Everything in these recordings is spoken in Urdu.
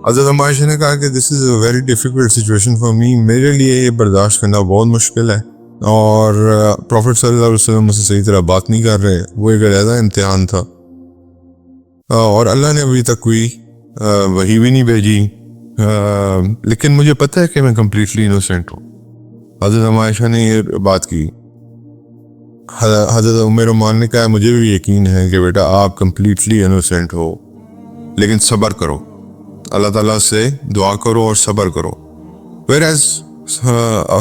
حضرت عائشہ نے کہا کہ this is a very difficult situation for me, میرے لیے یہ برداشت کرنا بہت مشکل ہے، اور پروفٹ صلی اللہ علیہ وسلم مجھ سے صحیح طرح بات نہیں کر رہے، وہ ایک علیحدہ امتحان تھا، اور اللہ نے ابھی تک کوئی وحی بھی نہیں بھیجی، لیکن مجھے پتہ ہے کہ میں کمپلیٹلی انوسینٹ ہوں۔ حضرت عائشہ نے یہ بات کی۔ حضرت عمر عمان نے کہا مجھے بھی یقین ہے کہ بیٹا آپ کمپلیٹلی انوسینٹ ہو، لیکن صبر کرو، اللہ تعالیٰ سے دعا کرو اور صبر کرو۔ ویئر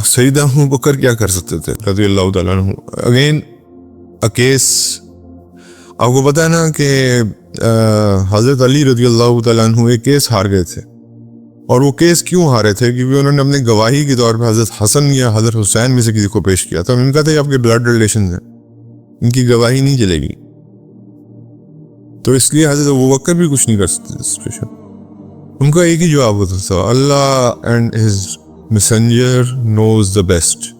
سیدہ بکر کیا کر سکتے تھے رضی اللہ تعالیٰ عنہ؟ اگین کیس آپ کو پتہ ہے نا کہ حضرت علی رضی اللہ تعالیٰ عنہ ایک کیس ہار گئے تھے، اور وہ کیس کیوں ہارے تھے؟ کیونکہ انہوں نے اپنے گواہی کے طور پہ حضرت حسن یا حضرت حسین میں سے کسی کو پیش کیا تھا، ان کا تھا یہ آپ کے بلڈ ریلیشن ہیں، ان کی گواہی نہیں چلے گی، تو اس لیے حضرت ابوبکر بھی کچھ نہیں کر سکتے سچویشن۔ ان کا ایک ہی جواب ہوتا تھا، Allah and his messenger knows the best,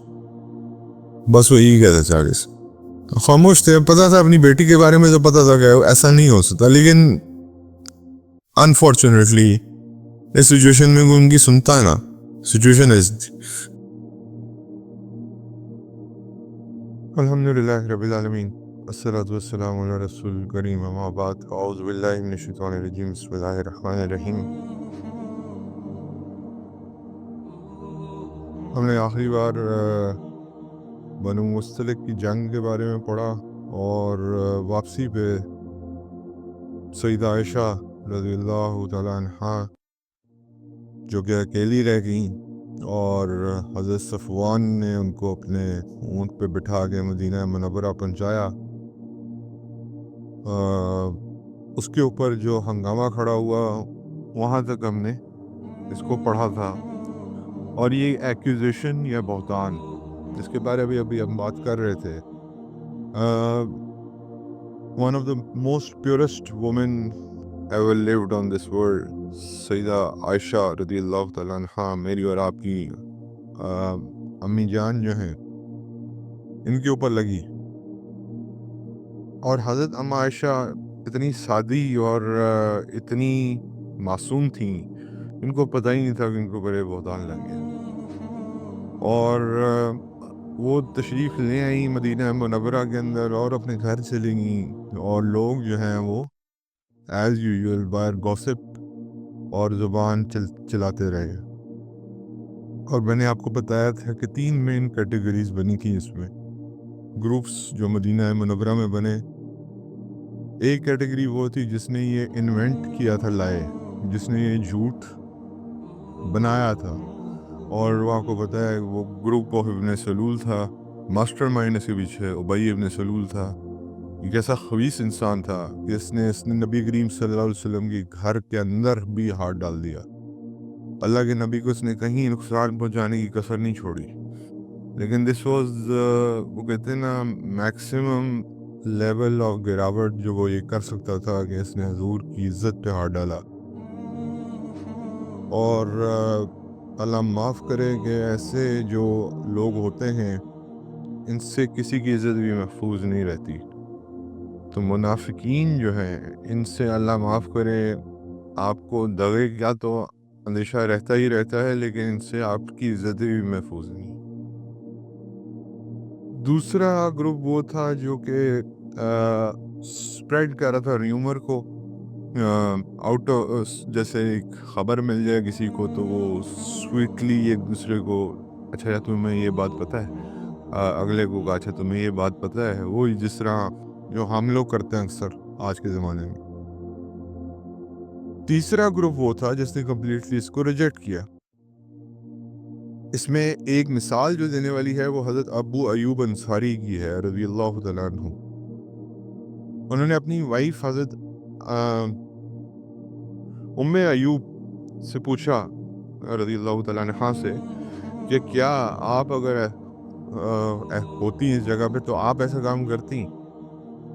بس وہ یہی کہتے تھے، آگے سے خاموش تھے۔ پتا تھا اپنی بیٹی کے بارے میں، تو پتا تھا کہ ایسا نہیں ہو سکتا، لیکن انفارچونیٹلی اس سچویشن میں کوئی ان کی سنتا ہے نا، سچویشن ہے۔ الحمدللہ رب العالمین، والصلاة والسلام علی رسول الکریم، اما بعد، اعوذ باللہ من الشیطان الرجیم، بسم اللہ الرحمن الرحیم۔ ہم نے آخری بار بنو مستلق کی جنگ کے بارے میں پڑھا، اور واپسی پہ سیدہ عائشہ رضی اللہ تعالیٰ عنہا جو کہ اکیلی رہ گئیں، اور حضرت صفوان نے ان کو اپنے اونٹ پہ بٹھا کے مدینہ منورہ پہنچایا، اس کے اوپر جو ہنگامہ کھڑا ہوا وہاں تک ہم نے اس کو پڑھا تھا، اور یہ ایکوزیشن یا بہتان جس کے بارے میں ابھی ہم بات کر رہے تھے، one of the most purest women ever lived on this world، سیدہ عائشہ رضی اللہ تعالیٰ عنہ، میری اور آپ کی امی جان جو ہیں، ان کے اوپر لگی، اور حضرت ام عائشہ اتنی سادی اور اتنی معصوم تھیں، ان کو پتہ ہی نہیں تھا کہ ان کو بڑے بہتان لگ گئے، اور وہ تشریف لے آئیں مدینہ منورہ کے اندر، اور اپنے گھر چلے گئیں، اور لوگ جو ہیں وہ ایز یوزول باہر گوسپ اور زبان چلاتے رہے، اور میں نے آپ کو بتایا تھا کہ 3 مین کیٹیگریز بنی تھیں اس میں، گروپس جو مدینہ منورہ میں بنے۔ ایک کیٹیگری وہ تھی جس نے یہ انوینٹ کیا تھا، لائے، جس نے یہ جھوٹ بنایا تھا، اور وہ آپ کو پتہ ہے وہ گروپ آف ابن سلول تھا، ماسٹر مائنڈ اس کے پیچھے ابی ابن سلول تھا۔ ایک ایسا خبیث انسان تھا کہ اس نے نبی کریم صلی اللہ علیہ وسلم کی گھر کے اندر بھی ہاتھ ڈال دیا، اللہ کے نبی کو اس نے کہیں نقصان پہنچانے کی کسر نہیں چھوڑی، لیکن دس واز وہ کہتے ہیں نا میکسیمم لیول آف گراوٹ جو وہ یہ کر سکتا تھا، کہ اس نے حضور کی عزت پہ ہاتھ ڈالا، اور اللہ معاف کرے کہ ایسے جو لوگ ہوتے ہیں ان سے کسی کی عزت بھی محفوظ نہیں رہتی، تو منافقین جو ہیں ان سے اللہ معاف کرے آپ کو دغے کیا تو اندیشہ رہتا ہی رہتا ہے، لیکن ان سے آپ کی عزت بھی محفوظ نہیں۔ دوسرا گروپ وہ تھا جو کہ سپریڈ کر رہا تھا ریومر کو، آؤٹ جیسے ایک خبر مل جائے کسی کو تو وہ سویٹلی ایک دوسرے کو، اچھا یا تمہیں یہ بات پتہ ہے، اگلے کو کہا اچھا تمہیں یہ بات پتہ ہے، وہی جس طرح جو ہم لوگ کرتے ہیں اکثر آج کے زمانے میں۔ تیسرا گروپ وہ تھا جس نے کمپلیٹلی اس کو ریجیکٹ کیا۔ اس میں ایک مثال جو دینے والی ہے وہ حضرت ابو ایوب انصاری کی ہے رضی اللہ تعالیٰ عنہ۔ انہوں نے اپنی وائف حضرت ام ایوب سے پوچھا رضی اللہ تعالیٰ عنہ سے کہ کیا آپ اگر ہوتی اس جگہ پہ تو آپ ایسا کام کرتی؟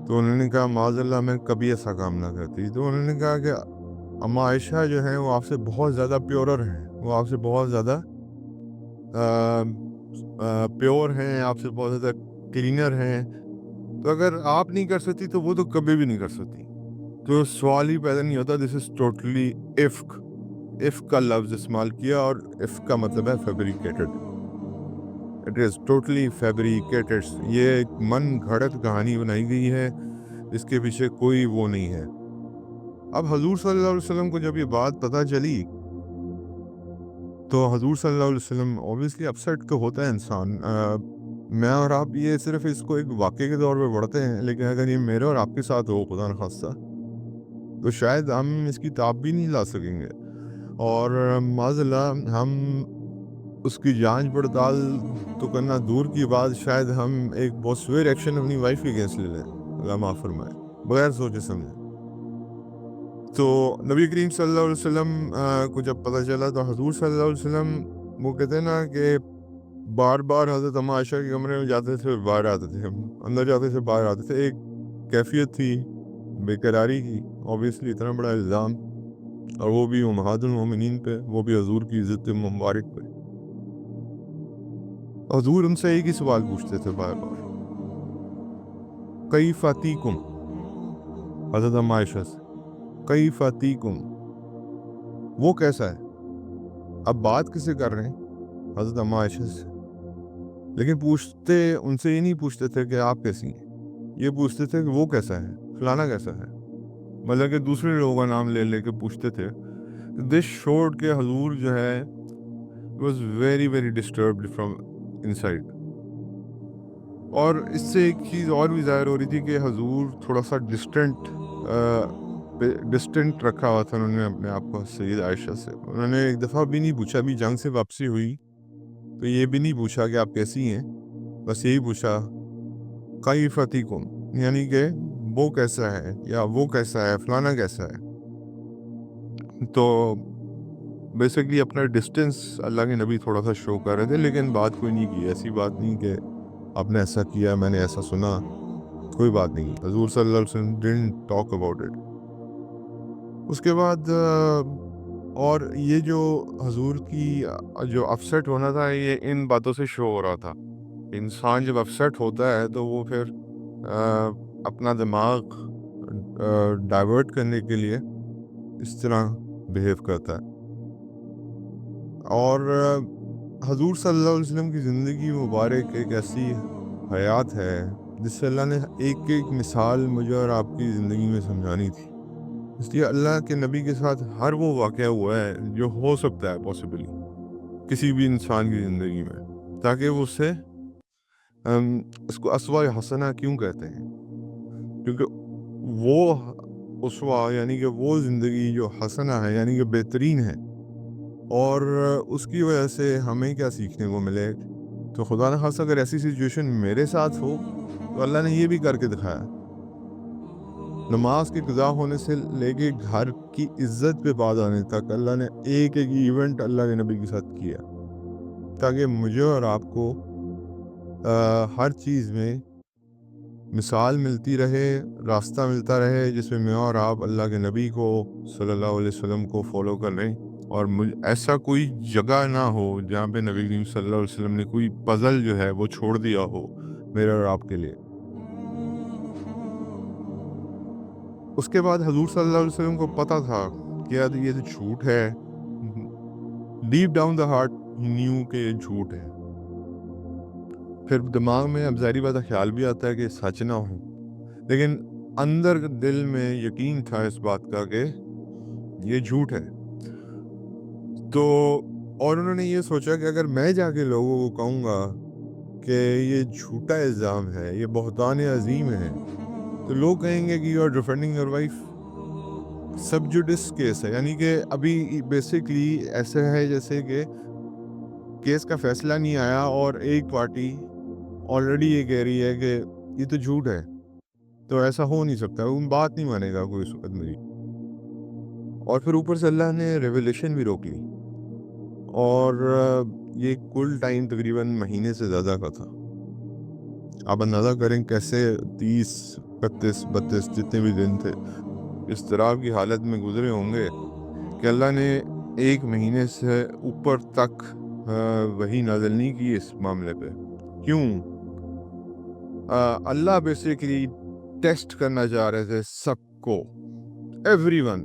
تو انہوں نے کہا معاذ اللہ میں کبھی ایسا کام نہ کرتی۔ تو انہوں نے کہا کہ اما عائشہ جو ہیں وہ آپ سے بہت زیادہ پیورر ہیں، وہ آپ سے بہت زیادہ پیور ہیں، آپ سے بہت زیادہ کلینر ہیں، تو اگر آپ نہیں کر سکتی تو وہ تو کبھی بھی نہیں کر سکتی۔ تو سوال ہی پیدا نہیں ہوتا، دس از ٹوٹلی افک، اف کا لفظ استعمال کیا، اور اف کا مطلب ہے fabricated. It is totally fabricated. یہ ایک من گھڑت کہانی بنائی گئی ہے، اس کے پیچھے کوئی وہ نہیں ہے. اب حضور صلی اللہ علیہ وسلم کو جب یہ بات پتہ چلی تو حضور صلی اللہ علیہ وسلم اوبیسلی اپسیٹ تو ہوتا ہے انسان. میں اور آپ یہ صرف اس کو ایک واقعے کے طور پہ پڑھتے ہیں، لیکن اگر یہ میرے اور آپ کے ساتھ ہو خدا نخواستہ تو شاید ہم اس کی تاب بھی نہیں لا سکیں گے، اور معاذ اللہ ہم اس کی جانچ پڑتال تو کرنا دور کی بات، شاید ہم ایک بہت سویر ایکشن اپنی وائف کے اگینسٹ لے لیں، اللہ معاف فرمائے، بغیر سوچے سمجھے. تو نبی کریم صلی اللہ علیہ وسلم کو جب پتہ چلا تو حضور صلی اللہ علیہ وسلم وہ کہتے ہیں نا کہ بار بار حضرت اما عائشہ کے کمرے میں جاتے تھے، باہر آتے تھے، ہم اندر جاتے تھے باہر آتے تھے. ایک کیفیت تھی بے قراری کی، اوبیسلی اتنا بڑا الزام، اور وہ بھی امہات المومنین پہ، وہ بھی حضور کی عزت مبارک پہ. حضور ان سے ایک ہی سوال پوچھتے تھے بار بار، کیف اتیکم، حضرت اما عائشہ سے، کیف اتیکم، وہ کیسا ہے. اب بات کسے کر رہے ہیں؟ حضرت اما عائشہ سے. لیکن پوچھتے ان سے یہ نہیں پوچھتے تھے کہ آپ کیسی ہیں، یہ پوچھتے تھے کہ وہ کیسا ہے، فلانا کیسا ہے، مطلب کہ دوسرے لوگوں کا نام لے لے کے پوچھتے تھے. دس شوڈ کہ حضور جو ہے was very very disturbed from inside. اور اس سے ایک چیز اور بھی ظاہر ہو رہی تھی کہ حضور تھوڑا سا ڈسٹنٹ رکھا ہوا تھا انہوں نے اپنے آپ کو سید عائشہ سے. انہوں نے ایک دفعہ بھی نہیں پوچھا، ابھی جنگ سے واپسی ہوئی تو یہ بھی نہیں پوچھا کہ آپ کیسی ہیں، بس یہی پوچھا کیف اتیکم، یعنی کہ وہ کیسا ہے یا وہ کیسا ہے، فلانا کیسا ہے. تو بیسکلی اپنا ڈسٹینس اللہ کے نبی تھوڑا سا شو کر رہے تھے، لیکن بات کوئی نہیں کی. ایسی بات نہیں کہ آپ نے ایسا کیا، میں نے ایسا سنا، کوئی بات نہیں. حضور صلی اللہ علیہ وسلم didn't talk about it. اس کے بعد اور یہ جو حضور کی جو اپسیٹ ہونا تھا، یہ ان باتوں سے شو ہو رہا تھا. انسان جب اپسیٹ ہوتا ہے تو وہ پھر اپنا دماغ ڈائیورٹ کرنے کے لیے اس طرح بیہیو کرتا ہے. اور حضور صلی اللہ علیہ وسلم کی زندگی مبارک ایک ایسی حیات ہے جس سے اللہ نے ایک ایک مثال مجھے اور آپ کی زندگی میں سمجھانی تھی. اس لیے اللہ کے نبی کے ساتھ ہر وہ واقعہ ہوا ہے جو ہو سکتا ہے پاسبلی کسی بھی انسان کی زندگی میں، تاکہ وہ اس سے اس کو اسوہ حسنہ کیوں کہتے ہیں، کیونکہ وہ اسوہ یعنی کہ وہ زندگی جو حسنہ ہے یعنی کہ بہترین ہے، اور اس کی وجہ سے ہمیں کیا سیکھنے کو ملے. تو خدا نہ خواستہ اگر ایسی سچویشن میرے ساتھ ہو تو اللہ نے یہ بھی کر کے دکھایا. نماز کے قضا ہونے سے لے کے گھر کی عزت پہ بات آنے تک اللہ نے ایک ایک ایونٹ اللہ کے نبی کے ساتھ کیا، تاکہ مجھے اور آپ کو ہر چیز میں مثال ملتی رہے، راستہ ملتا رہے، جس میں میں اور آپ اللہ کے نبی کو صلی اللہ علیہ وسلم کو فالو کر لیں، اور ایسا کوئی جگہ نہ ہو جہاں پہ نبی کریم صلی اللہ علیہ وسلم نے کوئی پزل جو ہے وہ چھوڑ دیا ہو میرے اور آپ کے لیے. اس کے بعد حضور صلی اللہ علیہ وسلم کو پتا تھا کہ یہ تو جھوٹ ہے. Deep down the heart new کہ یہ جھوٹ ہے. پھر دماغ میں اب ظاہری بات خیال بھی آتا ہے کہ سچ نہ ہو، لیکن اندر دل میں یقین تھا اس بات کا کہ یہ جھوٹ ہے. تو اور انہوں نے یہ سوچا کہ اگر میں جا کے لوگوں کو کہوں گا کہ یہ جھوٹا الزام ہے، یہ بہتان عظیم ہے، تو لوگ کہیں گے کہ you are defending your wife. سب جوڈس کیس ہے، یعنی کہ ابھی بیسکلی ایسا ہے جیسے کہ کیس کا فیصلہ نہیں آیا اور ایک پارٹی آلریڈی یہ کہہ رہی ہے کہ یہ تو جھوٹ ہے، تو ایسا ہو نہیں سکتا، ان بات نہیں مانے گا کوئی اس وقت میری. اور پھر اوپر سے اللہ نے ریولیشن بھی روک لی، اور یہ کل ٹائم تقریباً مہینے سے زیادہ کا تھا. آپ اندازہ کریں کیسے 30 31 32 جتنے بھی دن تھے اضطراب کی حالت میں گزرے ہوں گے کہ اللہ نے ایک مہینے سے اوپر تک وہی نازل نہیں کی اس معاملے پہ. کیوں؟ اللہ بیسیکلی ٹیسٹ کرنا چاہ رہے تھے سب کو، every one,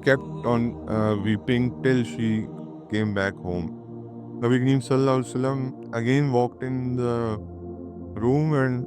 kept on weeping till she came back home. Nabi Kareem Sallallahu Alaihi Wasallam again walked in the room and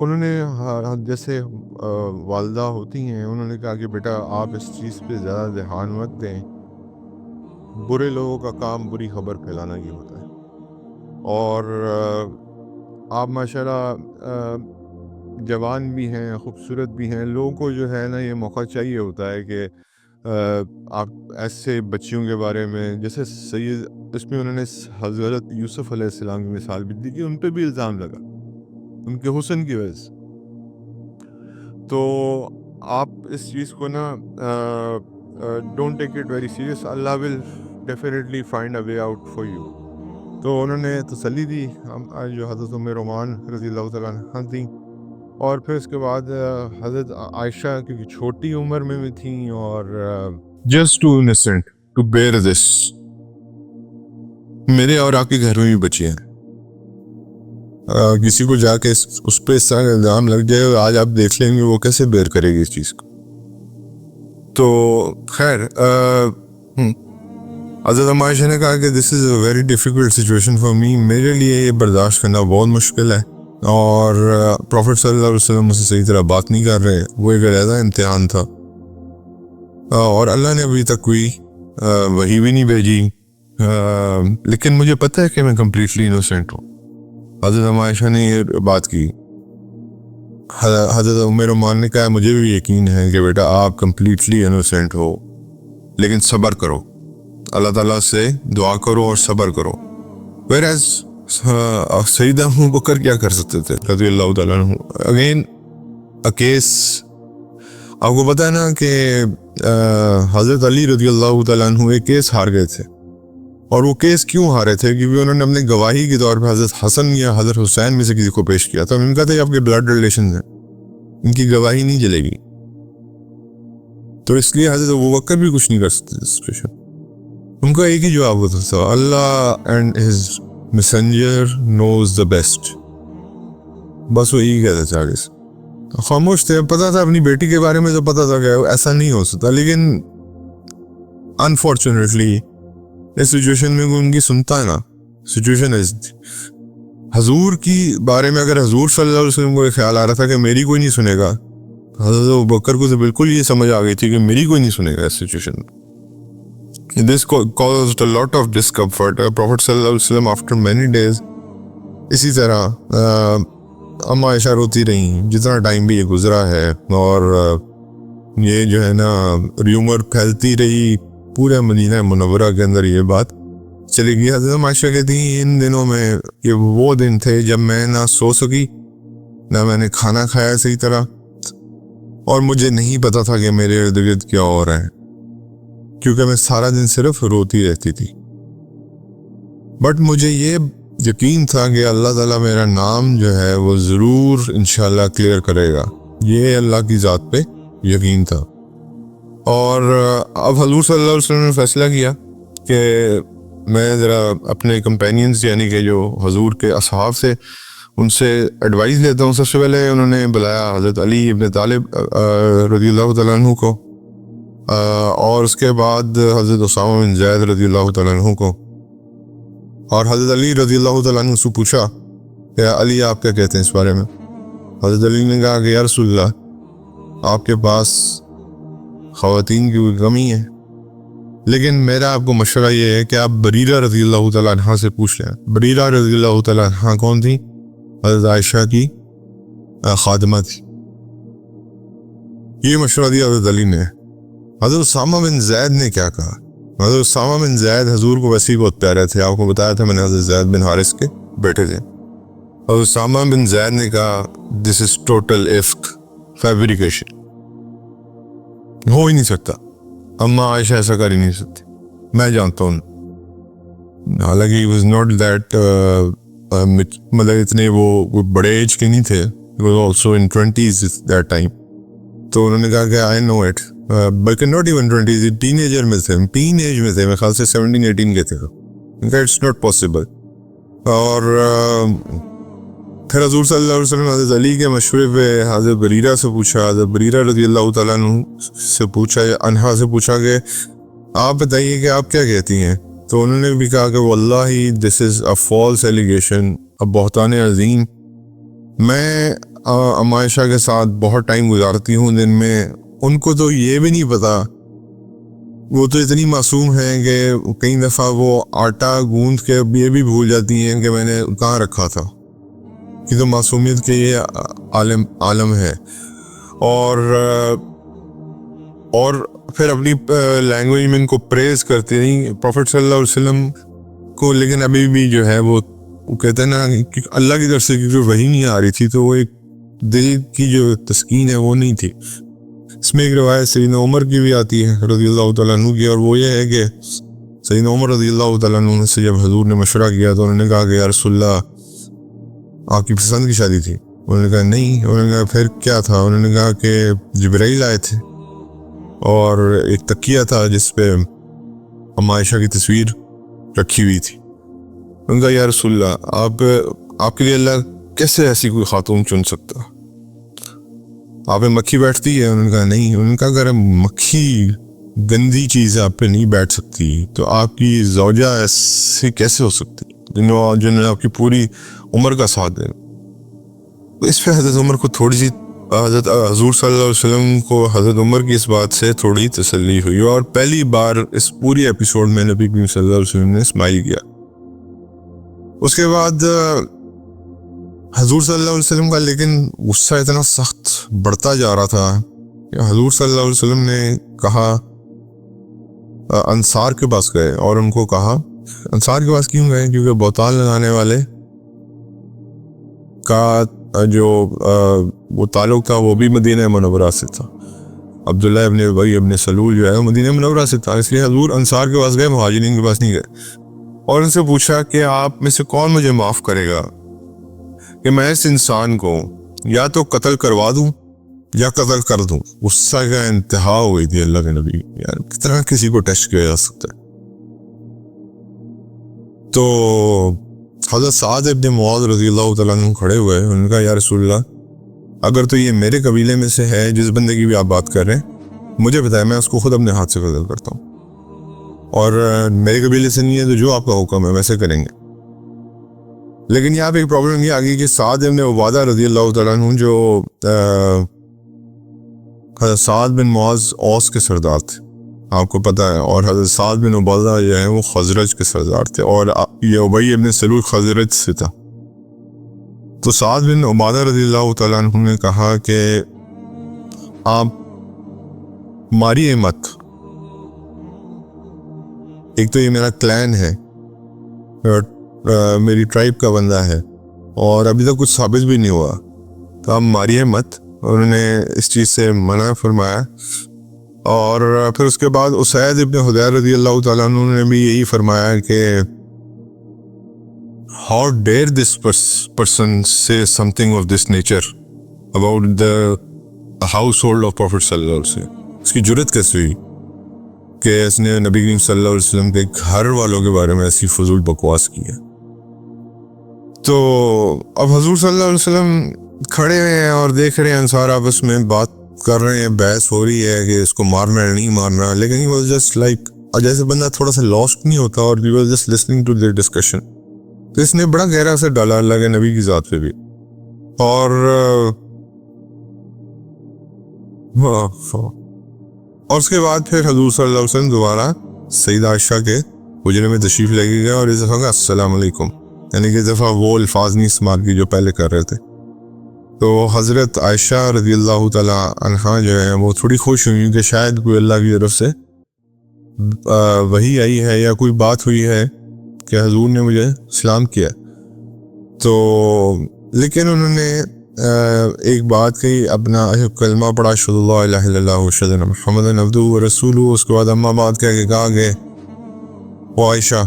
انہوں نے جیسے والدہ ہوتی ہیں، انہوں نے کہا کہ بیٹا آپ اس چیز پہ زیادہ دھیان مت دیں، برے لوگوں کا کام بری خبر پھیلانا ہی ہوتا ہے، اور آپ ماشاءاللہ جوان بھی ہیں، خوبصورت بھی ہیں، لوگوں کو جو ہے نا یہ موقع چاہیے ہوتا ہے کہ آپ ایسے بچیوں کے بارے میں، جیسے سید، اس میں انہوں نے حضرت یوسف علیہ السلام کی مثال بھی دی کہ ان پہ بھی الزام لگا ان کے حسن کی وجہ سے. تو آپ اس چیز کو نا don't take it very serious, Allah will definitely find a way out for you. تو انہوں نے تسلی دی جو حضرت ام رومان رضی اللہ تعالیٰ عنہ تھیں، اور پھر اس کے بعد حضرت عائشہ کیونکہ چھوٹی عمر میں بھی تھیں اور just to innocent to bear this. میرے اور آپ کے گھر میں بھی بچے ہیں، کسی کو جا کے اس پہ اس طرح کا الزام لگ جائے، آج آپ دیکھ لیں گے وہ کیسے بیئر کرے گی اس چیز کو. تو خیر حضرت عائشہ نے کہا کہ this is a very difficult situation for me, میرے لیے یہ برداشت کرنا بہت مشکل ہے، اور پروفٹ صلی اللہ علیہ وسلم مجھ سے صحیح طرح بات نہیں کر رہے، وہ ایک علیحدہ امتحان تھا، اور اللہ نے ابھی تک کوئی وحی بھی نہیں بھیجی، لیکن مجھے پتہ ہے کہ میں کمپلیٹلی انوسینٹ ہوں. حضرت عائشہ نے یہ بات کی. حضرت ام رومان نے کہا مجھے بھی یقین ہے کہ بیٹا آپ کمپلیٹلی انوسینٹ ہو، لیکن صبر کرو، اللہ تعالیٰ سے دعا کرو اور صبر کرو. whereas سیدہ ابو بکر کیا کر سکتے تھے رضی اللہ تعالیٰ عنہ. اگین کیس آپ کو پتہ ہے نا کہ حضرت علی رضی اللہ تعالیٰ عنہ ایک کیس ہار گئے تھے، اور وہ کیس کیوں ہارے تھے؟ کیونکہ انہوں نے اپنے گواہی کے طور پہ حضرت حسن یا حضرت حسین میں سے کسی کو پیش کیا تھا. ان کا تھا آپ کے بلڈ ریلیشن ہیں، ان کی گواہی نہیں چلے گی، تو اس لیے حضرت ابوبکر بھی کچھ نہیں کر سکتے سچویشن. ان کا ایک ہی جواب ہوتا تھا، Allah and his messenger knows the best, بس وہ یہی کہتے تھے. آگے سے خاموش تھے، پتا تھا اپنی بیٹی کے بارے میں، تو پتا تھا کہ ایسا نہیں ہو سکتا، لیکن انفارچونیٹلی اس سچویشن میں کوئی ان کی سنتا ہے نا. سچویشن حضور کی بارے میں اگر حضور صلی اللہ علیہ وسلم کو یہ خیال آ رہا تھا کہ میری کوئی نہیں سنے گا، حضرت ابوبکر کو تو بالکل یہ سمجھ آ گئی تھی کہ میری کوئی نہیں سنے گا اس سچویشن میں. This caused a lot of discomfort. Prophet صلی اللہ علیہ وسلم after many days اسی طرح اما عائشہ روتی رہیں جتنا ٹائم بھی یہ گزرا ہے، اور یہ جو ہے نا ریومر پھیلتی رہی پورے مدینہ منورہ کے اندر، یہ بات چلی گئی. حضرت عائشہ کہتی ہیں ان دنوں میں یہ وہ دن تھے جب میں نہ سو سکی، نہ میں نے کھانا کھایا صحیح طرح، اور مجھے نہیں پتا تھا کہ میرے ارد گرد کیا ہو رہا ہے، کیونکہ میں سارا دن صرف روتی رہتی تھی. بٹ مجھے یہ یقین تھا کہ اللہ تعالیٰ میرا نام جو ہے وہ ضرور انشاءاللہ کلیئر کرے گا، یہ اللہ کی ذات پہ یقین تھا. اور اب حضور صلی اللہ علیہ وسلم نے فیصلہ کیا کہ میں ذرا اپنے کمپینینز یعنی کہ جو حضور کے اصحاب سے ان سے ایڈوائز لیتا ہوں. سب سے پہلے انہوں نے بلایا حضرت علی ابن طالب رضی اللہ تعالیٰ عنہ کو، اور اس کے بعد حضرت اسامہ بن زید رضی اللہ تعالیٰ عنہ کو، اور حضرت علی رضی اللہ تعالیٰ عنہ سے پوچھا کہ علی آپ کیا کہتے ہیں اس بارے میں؟ حضرت علی نے کہا کہ یا رسول اللہ آپ کے پاس خواتین کی کوئی کمی ہے، لیکن میرا آپ کو مشورہ یہ ہے کہ آپ بریرہ رضی اللہ تعالیٰ عنہ سے پوچھ لیں. بریرہ رضی اللہ تعالیٰ عنہ کون تھی؟ حضرت عائشہ کی خادمہ تھی. یہ مشورہ دیا حضرت علی نے. حضرت اسامہ بن زید نے کیا کہا؟ حضرت اسامہ بن زید حضور کو ویسے ہی بہت پیارے تھے، آپ کو بتایا تھا میں نے، حضرت زید بن حارث کے بیٹے تھے. حضرت اسامہ بن زید نے کہا دس از ٹوٹل افک، فیبریکیشن، ہو ہی نہیں سکتا، اما عائشہ ایسا کر ہی نہیں سکتی، میں جانتا ہوں. حالانکہ he was not that مطلب اتنے وہ بڑے ایج کے نہیں تھے، he was also in 20s that time. تو انہوں نے کہا کہ I know it، بلکہ not even 20s، ten ager میں تھے، ٹین ایج میں تھے، میرے خیال سے 17-18 کے تھے. It's not possible. اور پھر حضور صلی اللہ علیہ وسلم حضرت علی کے مشورے پہ حضرت بریرہ سے پوچھا، حضرت بریرہ رضی اللہ تعالیٰ عنہ سے پوچھا، عنہا سے پوچھا کہ آپ بتائیے کہ آپ کیا کہتی ہیں؟ تو انہوں نے بھی کہا کہ واللہ دس از اے فالس ایلیگیشن، اب بہتان عظیم، میں اما عائشہ کے ساتھ بہت ٹائم گزارتی ہوں دن میں، ان کو تو یہ بھی نہیں پتا، وہ تو اتنی معصوم ہیں کہ کئی دفعہ وہ آٹا گوندھ کے یہ بھی بھول جاتی ہیں کہ میں نے کہاں رکھا تھا. یہ تو معصومیت کے یہ عالم ہے. اور پھر اپنی لینگویج میں ان کو پریز کرتے نہیں پروفٹ صلی اللہ علیہ وسلم کو، لیکن ابھی بھی جو ہے وہ کہتے ہیں نا کہ اللہ کی طرف سے کیونکہ وحی نہیں آ رہی تھی تو وہ ایک دل کی جو تسکین ہے وہ نہیں تھی. اس میں ایک روایت سیدنا عمر کی بھی آتی ہے رضی اللہ تعالیٰ عنہ کی، اور وہ یہ ہے کہ سیدنا عمر رضی اللہ تعالیٰ عنہ سے جب حضور نے مشورہ کیا تو انہوں نے کہا کہ یا رسول اللہ آپ کی پسند کی شادی تھی؟ انہوں نے کہا نہیں. انہوں نے کہا پھر کیا تھا؟ انہوں نے کہا کہ جبرائیل آئے تھے اور ایک تکیہ تھا جس پہ اما عائشہ کی تصویر رکھی ہوئی تھی. انہوں نے کہا یا رسول اللہ آپ کے لیے اللہ کیسے ایسی کوئی خاتون چن سکتا؟ آپ پہ مکھی بیٹھتی ہے؟ انہوں نے کہا نہیں. انہوں نے کہا اگر مکھی گندی چیز آپ پہ نہیں بیٹھ سکتی تو آپ کی زوجہ ایسی کیسے ہو سکتی جن نے آپ کی پوری عمر کا ساتھ دے؟ اس پہ حضرت عمر کو تھوڑی سی حضور صلی اللہ علیہ وسلم کو حضرت عمر کی اس بات سے تھوڑی تسلی ہوئی، اور پہلی بار اس پوری ایپیسوڈ میں نبی کریم صلی اللہ علیہ وسلم نے اسمائل کیا. اس کے بعد حضور صلی اللہ علیہ وسلم کا لیکن غصہ اتنا سخت بڑھتا جا رہا تھا کہ حضور صلی اللہ علیہ وسلم نے کہا انصار کے پاس گئے اور ان کو کہا، انصار کے پاس کیوں گئے؟ کیونکہ بہتان لگانے والے کا جو وہ تعلق تھا وہ بھی مدینہ منورہ سے تھا. عبداللہ ابن ابی ابن سلول جو ہے وہ مدینہ منورہ سے تھا، اس لیے حضور انصار کے پاس گئے، مہاجرین کے پاس نہیں گئے. اور ان سے پوچھا کہ آپ میں سے کون مجھے معاف کرے گا کہ میں اس انسان کو یا تو قتل کروا دوں یا قتل کر دوں. غصہ کا انتہا ہوئی تھی اللہ کے نبی، یار کتنا کسی کو ٹچ کیا جا سکتا ہے. تو حضرت سعد ابن معاذ رضی اللہ تعالیٰ عنہ کھڑے ہوئے، انہوں نے کہا یا رسول اللہ اگر تو یہ میرے قبیلے میں سے ہے جس بندے کی بھی آپ بات کر رہے ہیں مجھے بتائیں، میں اس کو خود اپنے ہاتھ سے قتل کرتا ہوں، اور میرے قبیلے سے نہیں ہے تو جو آپ کا حکم ہے ویسے کریں گے. لیکن یہاں پہ ایک پرابلم یہ آ گئی کہ سعد ابن عبادہ رضی اللہ تعالیٰ عنہ جو حضرت سعد بن معاذ اوس کے سردار تھے آپ کو پتہ ہے، اور حضرت سعد بن عبادہ جو ہے وہ خزرج کے سردار تھے، اور یہ ابی ابن سلول خزرج سے تھا. تو سعد بن عبادہ رضی اللہ تعالیٰ عنہ نے کہا کہ آپ ماریے مت، ایک تو یہ میرا کلین ہے، میری ٹرائب کا بندہ ہے اور ابھی تک کچھ ثابت بھی نہیں ہوا، تو آپ ماریے مت. انہوں نے اس چیز سے منع فرمایا. اور پھر اس کے بعد اسید ابن حضیر رضی اللہ تعالیٰ عنہ نے بھی یہی فرمایا کہ how dare this person say something of this nature about the household of Prophet صلی اللہ علیہ وسلم. اس کی جرت کیسے ہوئی کہ اس نے نبی کریم صلی اللہ علیہ وسلم کے گھر والوں کے بارے میں ایسی فضول بکواس کی ہے. تو اب حضور صلی اللہ علیہ وسلم کھڑے ہوئے ہیں اور دیکھ رہے ہیں انصار آپس میں بات کر رہے ہیں، بحث ہو رہی ہے کہ اس کو مارنا ہے نہیں مارنا، لیکن he was just like جیسے بندہ تھوڑا سا لاسٹ نہیں ہوتا، اور he was just listening to their discussion. تو اس نے بڑا گہرا اثر ڈالا اللہ کے نبی کی ذات پہ بھی. اور اس کے بعد پھر حضور صلی اللہ علیہ وسلم دوبارہ سیدہ عائشہ کے حجرے میں تشریف لے کے گئے، اور اس دفعہ السلام علیکم، یعنی کہ اس دفعہ وہ الفاظ نہیں استعمال کی جو پہلے کر رہے تھے. تو حضرت عائشہ رضی اللہ تعالیٰ عنہا جو ہے وہ تھوڑی خوش ہوئی کہ شاید کوئی اللہ کی طرف سے وحی آئی ہے یا کوئی بات ہوئی ہے کہ حضور نے مجھے سلام کیا. تو لیکن انہوں نے ایک بات کہی، اپنا کلمہ پڑھا اشہد اللہ الہ الا اللہ واشہد ان محمدا عبدہ ورسولہ. اس کے بعد اما بات کہہ کے کہا کہ وہ عائشہ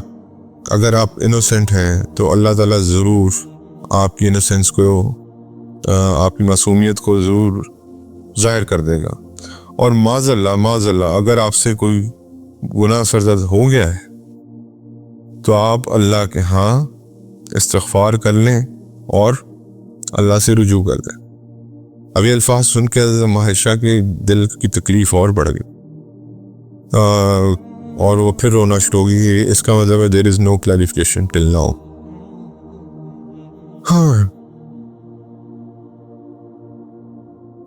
اگر آپ انوسنٹ ہیں تو اللہ تعالیٰ ضرور آپ کی انوسنس کو، آپ کی معصومیت کو ضرور ظاہر کر دے گا، اور معاذ اللہ اگر آپ سے کوئی گناہ سرزد ہو گیا ہے تو آپ اللہ کے ہاں استغفار کر لیں اور اللہ سے رجوع کر دیں. اب یہ الفاظ سن کے عائشہ کے دل کی تکلیف اور بڑھ گئی، اور وہ پھر رونا شروع ہو گئی. اس کا مطلب ہے there is no clarification till now.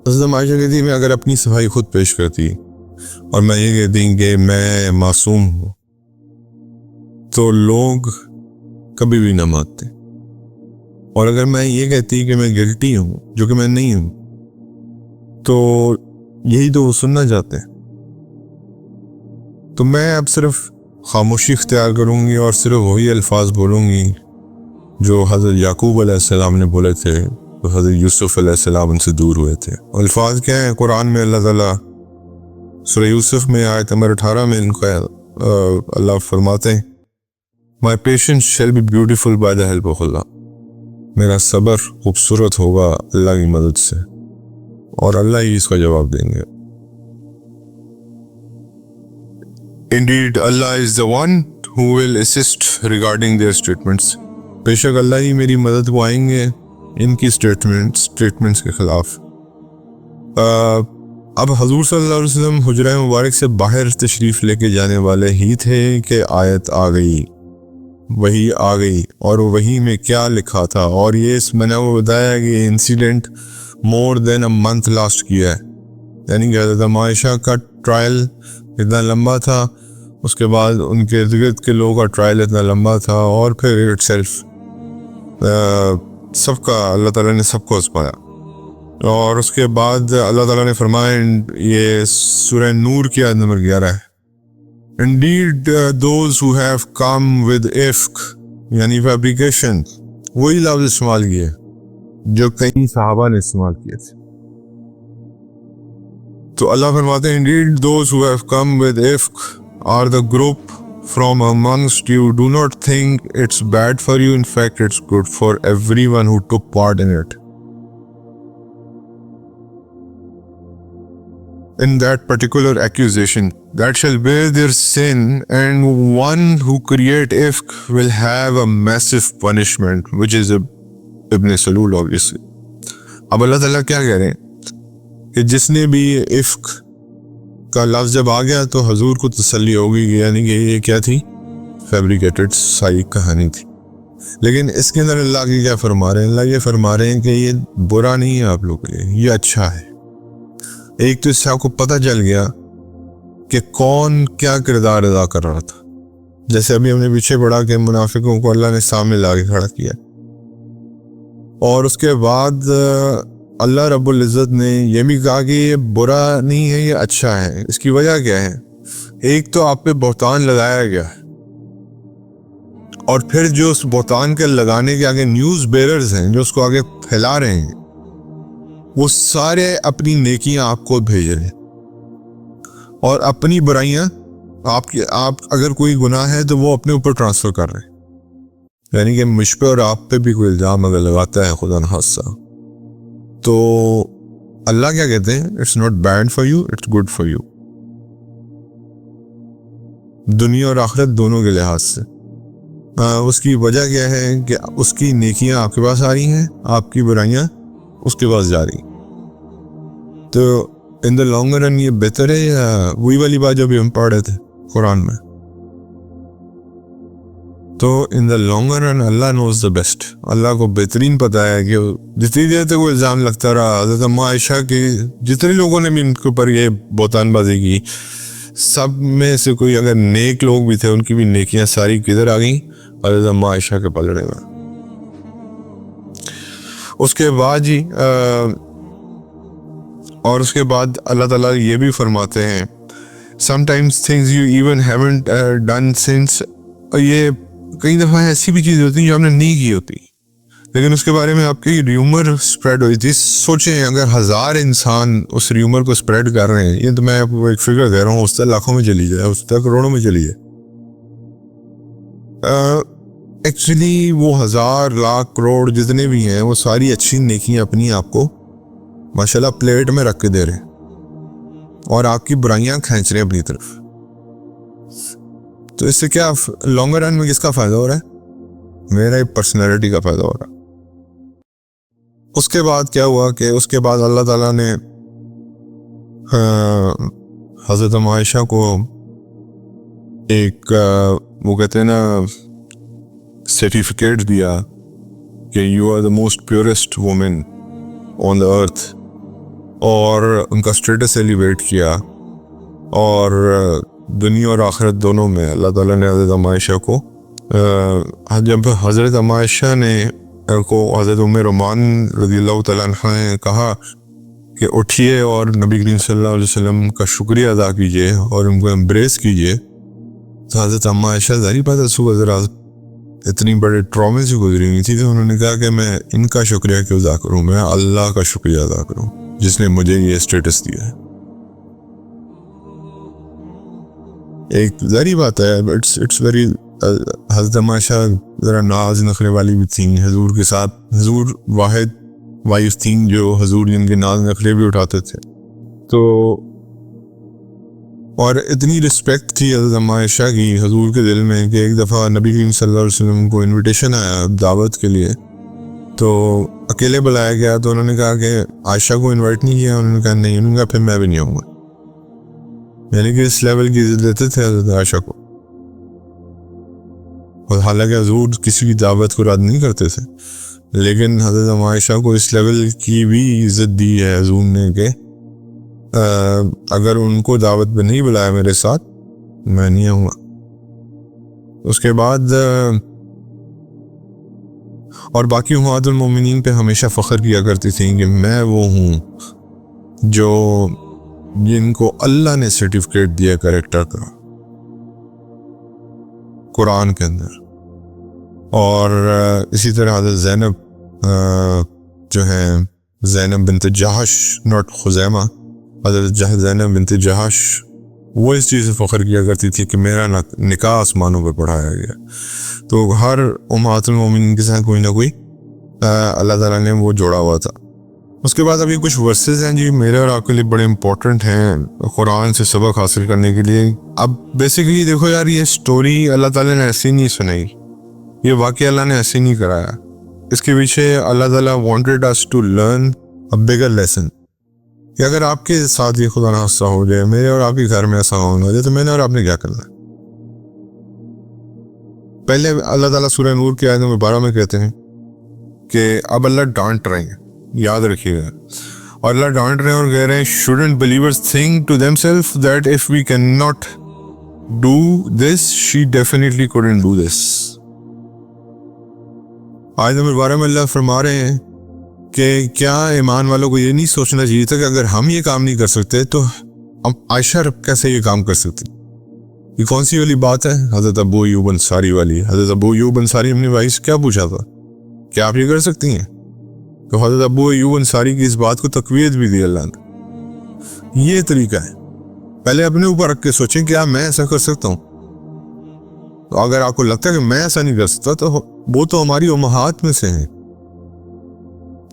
حضرت عائشہ کہتی میں اگر اپنی صفائی خود پیش کرتی اور میں یہ کہتی کہ میں معصوم ہوں تو لوگ کبھی بھی نہ مانتے، اور اگر میں یہ کہتی کہ میں گلٹی ہوں جو کہ میں نہیں ہوں تو یہی تو وہ سننا چاہتے ہیں. تو میں اب صرف خاموشی اختیار کروں گی اور صرف وہی الفاظ بولوں گی جو حضرت یعقوب علیہ السلام نے بولے تھے تو حضرت یوسف علیہ السلام ان سے دور ہوئے تھے. الفاظ کیا ہیں؟ قرآن میں اللہ تعالیٰ سورہ یوسف میں آیت نمبر 18 میں ان کا اللہ فرماتے ہیں My patience shall be beautiful by the help of Allah. میرا صبر خوبصورت ہوگا اللہ کی مدد سے، اور اللہ ہی اس کا جواب دیں گے. Indeed, Allah is the one who will assist regarding their statements. بے شک اللہ ہی میری مدد کو آئیں گے ان کی اسٹیٹمنٹس کے خلاف. اب حضور صلی اللہ علیہ وسلم حجرہ مبارک سے باہر تشریف لے کے جانے والے ہی تھے کہ آیت آ گئی، وہی آ گئی، اور وہی میں کیا لکھا تھا. اور یہ میں نے وہ بتایا کہ یہ incident more than a month last کیا ہے، یعنی کہ حضرت عائشہ کا ٹرائل اتنا لمبا تھا، اس کے بعد ان کے ارد گرد کے لوگوں کا ٹرائل اتنا لمبا تھا، اور پھر اٹ سیلف سب کا اللہ تعالیٰ نے سب کو آزمایا. اور اس کے بعد اللہ تعالیٰ نے فرمایا، یہ سورہ نور کی آیت نمبر 11 ہے، Indeed, those who have come with ifk یعنی فیبریکیشن، وہی لفظ استعمال کیے جو کئی صحابہ نے استعمال کیے تھے. تو اللہ فرماتے ہیں Indeed, those who have come with ifk are the group from amongst you. Do not think it's bad for you. In fact, it's good for everyone who took part in it. In that particular accusation, that shall bear their sin, and one who create ifk will have a massive punishment, which is Ibn Salul obviously. اب اللہ تعالیٰ کیا کہہ رہے ہیں کہ جس نے بھی ifk کا لفظ جب آ گیا تو حضور کو تسلی ہوگی، یعنی کہ یہ کیا تھی؟ فیبریکیٹڈ سائی کہانی تھی. لیکن اس کے اندر اللہ کی کیا فرما رہے ہیں؟ اللہ یہ فرما رہے ہیں کہ یہ برا نہیں ہے آپ لوگ کے لیے، یہ اچھا ہے. ایک تو اس سے آپ کو پتہ چل گیا کہ کون کیا کردار ادا کر رہا تھا. جیسے ابھی ہم نے پیچھے پڑھا کہ منافقوں کو اللہ نے سامنے لا کے کھڑا کیا، اور اس کے بعد اللہ رب العزت نے یہ بھی کہا کہ یہ برا نہیں ہے، یہ اچھا ہے. اس کی وجہ کیا ہے؟ ایک تو آپ پہ بہتان لگایا گیا ہے، اور پھر جو اس بہتان کے لگانے کے آگے نیوز بیررز ہیں جو اس کو آگے پھیلا رہے ہیں، وہ سارے اپنی نیکیاں آپ کو بھیج رہے ہیں، اور اپنی برائیاں آپ اگر کوئی گناہ ہے تو وہ اپنے اوپر ٹرانسفر کر رہے ہیں. یعنی کہ مجھ پہ اور آپ پہ بھی کوئی الزام اگر لگاتا ہے خدا نخواستہ، تو اللہ کیا کہتے ہیں؟ It's not bad for you, it's good for you, دنیا اور آخرت دونوں کے لحاظ سے. اس کی وجہ کیا ہے کہ اس کی نیکیاں آپ کے پاس آ رہی ہیں، آپ کی برائیاں اس کے پاس جا رہی. تو ان دا لانگ رن یہ بہتر ہے، یا وہی والی بات جو بھی ہم پڑھ رہے تھے قرآن میں؟ تو ان the long run Allah nose the best. اللہ کو بہترین پتہ ہے کہ جتنی دیر تک وہ الزام لگتا رہا، حضرت عائشہ کے جتنے لوگوں نے بھی ان کے اوپر یہ بہتان بازی کی، سب میں سے کوئی اگر نیک لوگ بھی تھے ان کی بھی نیکیاں ساری کدھر آ گئیں؟ حضرت عائشہ کے پلڑے میں. اس کے بعد اور اس کے بعد اللہ تعالیٰ یہ بھی فرماتے ہیں sometimes things you even haven't done since. یہ کئی دفعہ ایسی بھی چیزیں ہوتی ہیں جو ہم نے نہیں کی ہوتی، لیکن اس کے بارے میں آپ کی ریومر اسپریڈ ہوئی تھی. سوچیں اگر 1000 انسان اس ریومر کو اسپریڈ کر رہے ہیں، یہ تو میں آپ کو ایک فگر دے رہا ہوں، اس طرح لاکھوں میں چلی جائے، اس طرح کروڑوں میں چلی جائے. ایکچولی وہ 1000 لاکھ کروڑ جتنے بھی ہیں وہ ساری اچھی نیکیاں اپنی آپ کو ماشاءاللہ پلیٹ میں رکھ کے دے رہے ہیں، اور آپ کی برائیاں کھینچ رہے ہیں اپنی طرف. تو اس سے کیا لانگ رن میں کس کا فائدہ ہو رہا ہے؟ میرا ایک پرسنالٹی کا فائدہ ہو رہا ہے. اس کے بعد کیا ہوا کہ اس کے بعد اللہ تعالیٰ نے حضرت عائشہ کو ایک وہ کہتے ہیں نا سرٹیفکیٹ دیا کہ you are the most purest woman on the earth. اور ان کا اسٹیٹس ایلیویٹ کیا، اور دنیا اور آخرت دونوں میں اللہ تعالیٰ نے حضرت ام عائشہ کو جب حضرت ام عائشہ نے کو حضرت ام رومان رضی اللہ تعالیٰ عنہ نے کہا کہ اٹھیے اور نبی کریم صلی اللہ علیہ وسلم کا شکریہ ادا کیجیے اور ان کو امبریس کیجیے، تو حضرت ام عائشہ ظاہری بات ہے صبح ذرا اتنی بڑے ٹرامے سے گزری ہوئی تھی، تو انہوں نے کہا کہ میں ان کا شکریہ کیوں ادا کروں، میں اللہ کا شکریہ ادا کروں جس نے مجھے یہ اسٹیٹس دیا ہے۔ ایک ظاہری بات ہے اٹس ویری، حضرت ام عائشہ ذرا ناز نخرے والی بھی تھیں حضور کے ساتھ، حضور واحد وائف تھیں جو حضور جن کے ناز نخرے بھی اٹھاتے تھے، تو اور اتنی رسپیکٹ تھی حضرت ام عائشہ کی حضور کے دل میں کہ ایک دفعہ نبی کریم صلی اللہ علیہ وسلم کو انویٹیشن آیا دعوت کے لیے، تو اکیلے بلایا گیا، تو انہوں نے کہا کہ عائشہ کو انوائٹ نہیں کیا، انہوں نے کہا نہیں، انہوں نے کہا پھر میں بھی نہیں آؤں گا، یعنی کہ اس لیول کی عزت دیتے تھے حضرت عائشہ کو، اور حالانکہ حضور کسی کی دعوت کو رد نہیں کرتے تھے، لیکن حضرت ام عائشہ کو اس لیول کی بھی عزت دی ہے حضور نے کہ اگر ان کو دعوت پہ نہیں بلایا میرے ساتھ میں نہیں آؤں گا۔ اس کے بعد اور باقی امہات المومنین پہ ہمیشہ فخر کیا کرتی تھیں کہ میں وہ ہوں جو جن کو اللہ نے سرٹیفکیٹ دیا کریکٹر کا قرآن کے اندر، اور اسی طرح حضرت زینب جو ہیں زینب بنت جہش ناٹ خزیمہ، حضرت زینب بنت جہش وہ اس چیز سے فخر کیا کرتی تھی کہ میرا نکاح آسمانوں پہ پڑھایا گیا۔ تو ہر امہات المومنین کے ساتھ کوئی نہ کوئی اللہ تعالیٰ نے وہ جوڑا ہوا تھا۔ اس کے بعد ابھی کچھ ورسز ہیں جی میرے اور آپ کے لیے بڑے امپورٹنٹ ہیں قرآن سے سبق حاصل کرنے کے لیے۔ اب بیسیکلی دیکھو یار، یہ سٹوری اللہ تعالیٰ نے ایسی نہیں سنائی، یہ واقعہ اللہ نے ایسے نہیں کرایا، اس کے پیچھے اللہ تعالیٰ wanted us to learn a bigger lesson کہ اگر آپ کے ساتھ یہ خدا نہ خواستہ ہو جائے، میرے اور آپ کے گھر میں ایسا ہونا جائے، تو میں نے اور آپ نے کیا کرنا ہے؟ پہلے اللہ تعالیٰ سورہ نور کی آیت نمبر 12 میں کہتے ہیں کہ اب اللہ ڈانٹ رہے ہیں، یاد رکھیے گا، اور اللہ ڈانٹ رہے ہیں اور کہہ رہے ہیں shouldn't believers think to themselves that if we cannot do this she definitely couldn't do this۔ آیت نمبر 12 میں اللہ فرما رہے ہیں کہ کیا ایمان والوں کو یہ نہیں سوچنا چاہیے تھا کہ اگر ہم یہ کام نہیں کر سکتے تو عائشہ کیسے یہ کام کر سکتی؟ یہ کون سی والی بات ہے؟ حضرت ابو ایوب انصاری والی۔ حضرت ابو ایوب انصاری اپنی بھائی سے کیا پوچھا تھا؟ کیا آپ یہ کر سکتی ہیں؟ تو حضرت ابو ایوب انصاری کی اس بات کو تقویت بھی دی اللہ نے۔ یہ طریقہ ہے، پہلے اپنے اوپر رکھ کے سوچیں کیا میں ایسا کر سکتا ہوں؟ تو اگر آپ کو لگتا ہے کہ میں ایسا نہیں کر سکتا تو وہ تو ہماری امہات میں سے ہیں،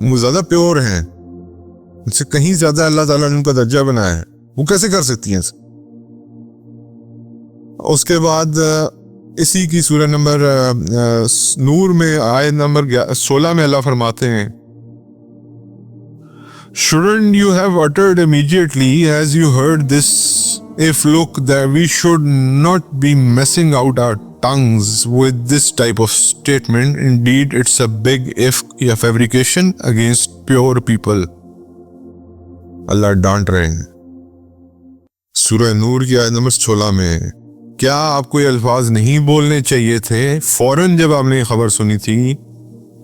وہ زیادہ پیور ہیں، ان سے کہیں زیادہ اللہ تعالیٰ نے ان کا درجہ بنایا ہے، وہ کیسے کر سکتی ہیں؟ اس کے بعد اسی کی سورہ نمبر نور میں آیت نمبر 16 میں اللہ فرماتے ہیں Shouldn't you have uttered immediately as you heard this, if look that we should not be messing out our tongues with this type of statement, indeed it's a big if a fabrication against pure people۔ اللہ ڈانٹ رہے ہیں سورہ نور کی آیت نمبر 16 میں، کیا آپ کو یہ الفاظ نہیں بولنے چاہیے تھے فوراً جب آپ نے یہ خبر سنی تھی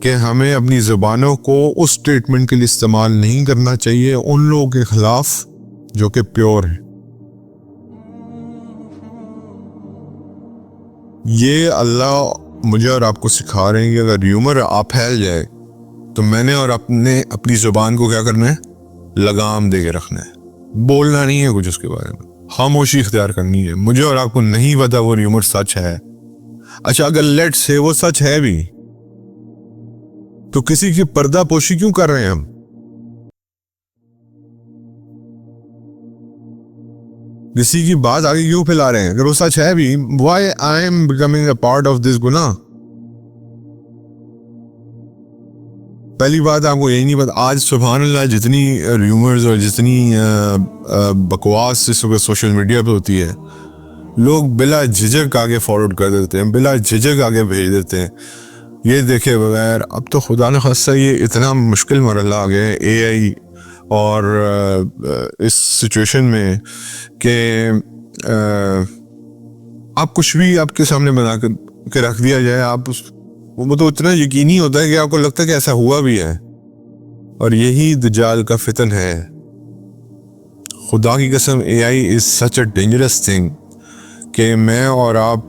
کہ ہمیں اپنی زبانوں کو اس سٹیٹمنٹ کے لیے استعمال نہیں کرنا چاہیے ان لوگوں کے خلاف جو کہ پیور ہیں؟ یہ اللہ مجھے اور آپ کو سکھا رہے ہیں کہ اگر ریومر آپ پھیل جائے تو میں نے اور اپنی زبان کو کیا کرنا ہے؟ لگام دے کے رکھنا ہے، بولنا نہیں ہے کچھ اس کے بارے میں، خاموشی اختیار کرنی ہے۔ مجھے اور آپ کو نہیں پتا وہ ریومر سچ ہے، اچھا اگر لیٹ سے وہ سچ ہے بھی تو کسی کی پردہ پوشی کیوں کر رہے ہیں ہم؟ کسی کی بات آگے کیوں پھیلا رہے ہیں اگر وہ سچ ہے بھی؟ why I am becoming a part of this گناہ؟ پہلی بات آپ کو یہی نہیں پتا، آج سبحان اللہ جتنی ریومرز اور جتنی بکواس اس وقت سوشل میڈیا پہ ہوتی ہے، لوگ بلا جھجک آگے فارورڈ کر دیتے ہیں، بلا جھجک آگے بھیج دیتے ہیں، یہ دیکھے بغیر۔ اب تو خدا نخواستہ یہ اتنا مشکل مرحلہ آ گیا ہے، اے آئی اور اس سچویشن میں کہ آپ کچھ بھی آپ کے سامنے بنا کے رکھ دیا جائے، آپ وہ تو اتنا یقینی ہوتا ہے کہ آپ کو لگتا ہے کہ ایسا ہوا بھی ہے. اور یہی دجال کا فتن ہے. خدا کی قسم AI is such a dangerous thing کہ میں اور آپ،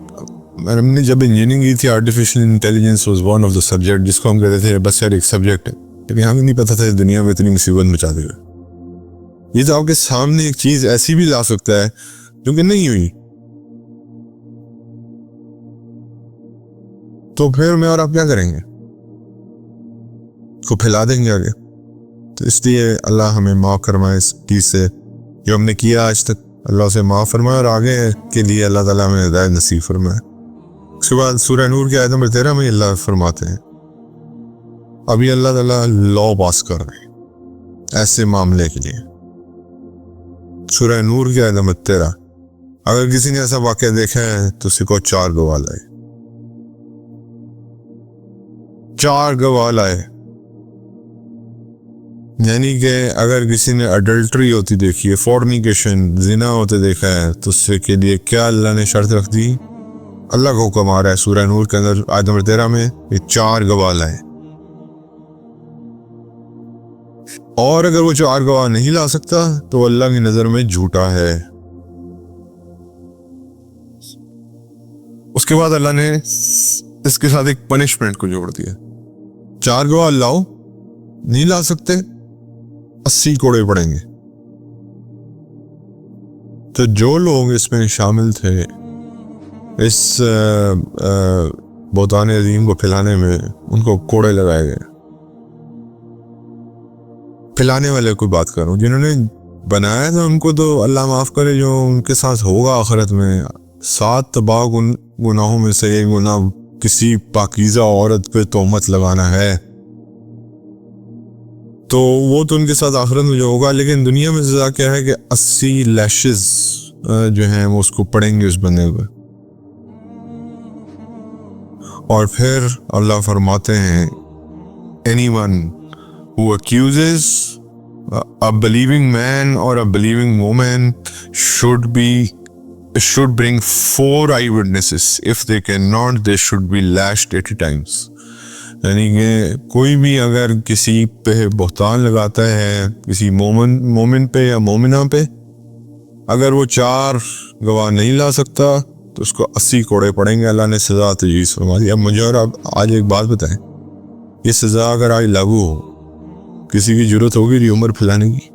ہم نے جب انجینئرنگ کی تھی artificial intelligence was one of the subject جس کو ہم کہتے تھے بس یار ایک سبجیکٹ ہے، لیکن ہمیں نہیں پتا تھا اس دنیا میں اتنی مصیبت مچا دے گا. یہ تو آپ کے سامنے ایک چیز ایسی بھی لا سکتا ہے جو کہ نہیں ہوئی، تو پھر میں اور آپ کیا کریں گے؟ کو پھیلا دیں گے آگے. تو اس لیے اللہ ہمیں معاف فرمائے اس چیز سے جو ہم نے کیا آج تک، اللہ سے معاف فرمائے اور آگے کے لیے اللہ تعالیٰ ہمیں ہدایت نصیب فرمائے. اس کے بعد سورہ نور کی آیت نمبر 13 میں اللہ فرماتے ہیں ابھی اللہ تعالیٰ لا پاس کر رہے ہیں ایسے معاملے کے لیے. سورہ نور کی آیت نمبر 13، اگر کسی نے ایسا واقعہ دیکھا ہے تو اسی کو 4 گواہ لائے. 4 گواہ لائے، یعنی کہ اگر کسی نے اڈلٹری ہوتی دیکھی ہے، فورنیکیشن، زنا ہوتے دیکھا ہے، تو اس کے لیے کیا اللہ نے شرط رکھ دی؟ اللہ کا حکم آ رہا ہے سورہ نور کے اندر آیت نمبر 13 میں یہ 4 گواہ لائے. اور اگر وہ 4 گواہ نہیں لا سکتا تو اللہ کی نظر میں جھوٹا ہے. اس کے بعد اللہ نے اس کے ساتھ ایک پنشمنٹ کو جوڑ دیا. 4 گواہ لاؤ، نہیں لا سکتے 80 کوڑے پڑیں گے. تو جو لوگ اس میں شامل تھے اس بہتان عظیم کو پھیلانے میں، ان کو کوڑے لگائے گئے. پھیلانے والے کوئی بات کروں، جنہوں نے بنایا تھا ان کو تو اللہ معاف کرے، جو ان کے ساتھ ہوگا آخرت میں 7 تباہ گناہوں میں سے ایک گناہ کسی پاکیزہ عورت پہ تہمت لگانا ہے، تو وہ تو ان کے ساتھ آخرت میں جو ہوگا. لیکن دنیا میں سزا کیا ہے کہ 80 لیشز جو ہیں وہ اس کو پڑیں گے اس بندے کو. اور پھر اللہ فرماتے ہیں anyone who accuses a believing man or a believing woman should bring 4 eyewitnesses. If they cannot, they should be lashed 80 times. یعنی کہ کوئی بھی اگر کسی پہ بہتان لگاتا ہے، کسی مومن پہ یا مومنہ پہ، اگر وہ 4 گواہ نہیں لا سکتا تو اس کو 80 کوڑے پڑیں گے. اللہ نے سزا تجویز فرما دی. اب مجھے اور آپ آج ایک بات بتائیں، یہ سزا اگر آج لاگو ہو، کسی کی ضرورت ہوگی یہ عمر پھیلانے کی؟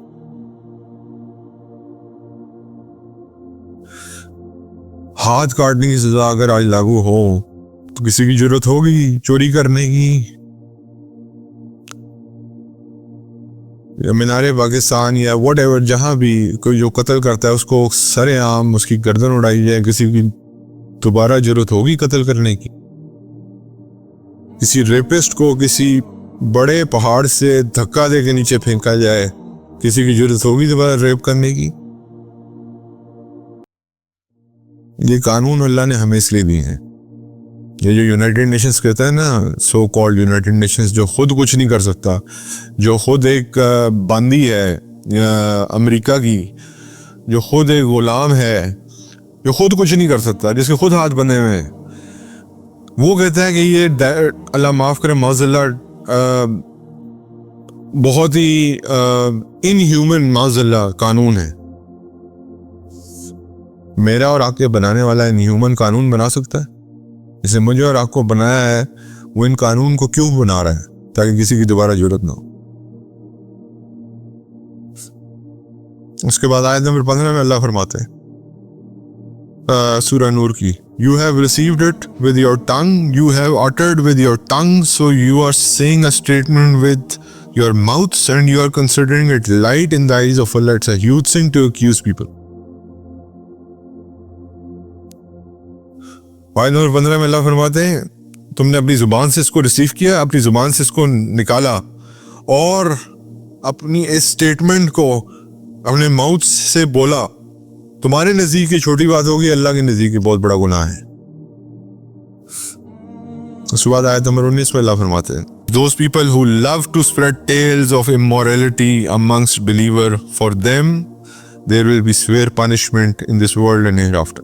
ہاتھ کاٹنے کی سزا اگر آج لاگو ہو تو کسی کی ضرورت ہوگی چوری کرنے کی؟ یا مینار پاکستان یا واٹ ایور، جہاں بھی کوئی جو قتل کرتا ہے اس کو سر عام اس کی گردن اڑائی جائے، کسی کی دوبارہ ضرورت ہوگی قتل کرنے کی؟ کسی ریپسٹ کو کسی بڑے پہاڑ سے دھکا دے کے نیچے پھینکا جائے، کسی کی ضرورت ہوگی دوبارہ ریپ کرنے کی؟ یہ قانون اللہ نے ہمیں اس لیے دیے ہیں. یہ جو یونائٹڈ نیشنز کہتا ہے نا، سو کالڈ یونائٹڈ نیشنز، جو خود کچھ نہیں کر سکتا، جو خود ایک باندی ہے امریکہ کی، جو خود ایک غلام ہے، جو خود کچھ نہیں کر سکتا، جس کے خود ہاتھ بندھے ہوئے ہیں، وہ کہتا ہے کہ یہ اللہ معاف کرے معاذ اللہ بہت ہی ان ہیومن معاذ اللہ قانون ہے. میرا اور آپ کے بنانے والا ان ہیومن قانون بنا سکتا ہے؟ جسے مجھے اور آپ کو بنایا ہے وہ ان قانون کو کیوں بنا رہا ہے؟ تاکہ کسی کی دوبارہ ضرورت نہ ہو. اس کے بعد آیت نمبر 15 میں اللہ فرماتے ہیں سورہ نور کی، You have received it with your tongue, you have uttered with your tongue, so you are saying a statement with your mouth and you are considering it light in the eyes of Allah. It's a huge thing to accuse people. آیت نمبر 15 میں اللہ فرماتے ہیں تم نے اپنی زبان سے اس کو ریسیو کیا، اپنی زبان سے اس کو نکالا اور اپنی اس اسٹیٹمنٹ کو اپنے ماؤتھ سے بولا. تمہارے نزدیک یہ چھوٹی بات ہوگی، اللہ کے نزدیک یہ بہت بڑا گناہ ہے. اس کے بعد آیت نمبر 19 میں اللہ فرماتے ہیں those people who love to spread tales of immorality amongst believer, for them there will be severe punishment in this world and hereafter.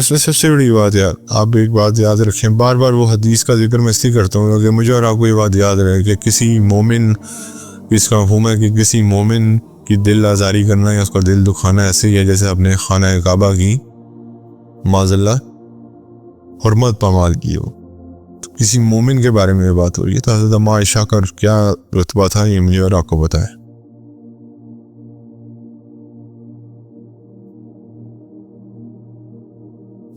اس میں سب سے بڑی بات یار آپ ایک بات یاد رکھیں, بار بار وہ حدیث کا ذکر میں اس لیے کرتا ہوں کہ مجھے اور آپ کو یہ بات یاد رہے کہ کسی مومن, اس کا مفہوم ہے کہ کسی مومن کی دل آزاری کرنا یا اس کا دل دکھانا ایسے ہی ہے جیسے اپنے خانہ کعبہ کی معاذ اللہ حرمت پامال کی ہو. تو کسی مومن کے بارے میں یہ بات ہو رہی ہے, تو حضرت اماں عائشہ کا کیا رتبہ تھا یہ مجھے اور آپ کو پتہ ہے.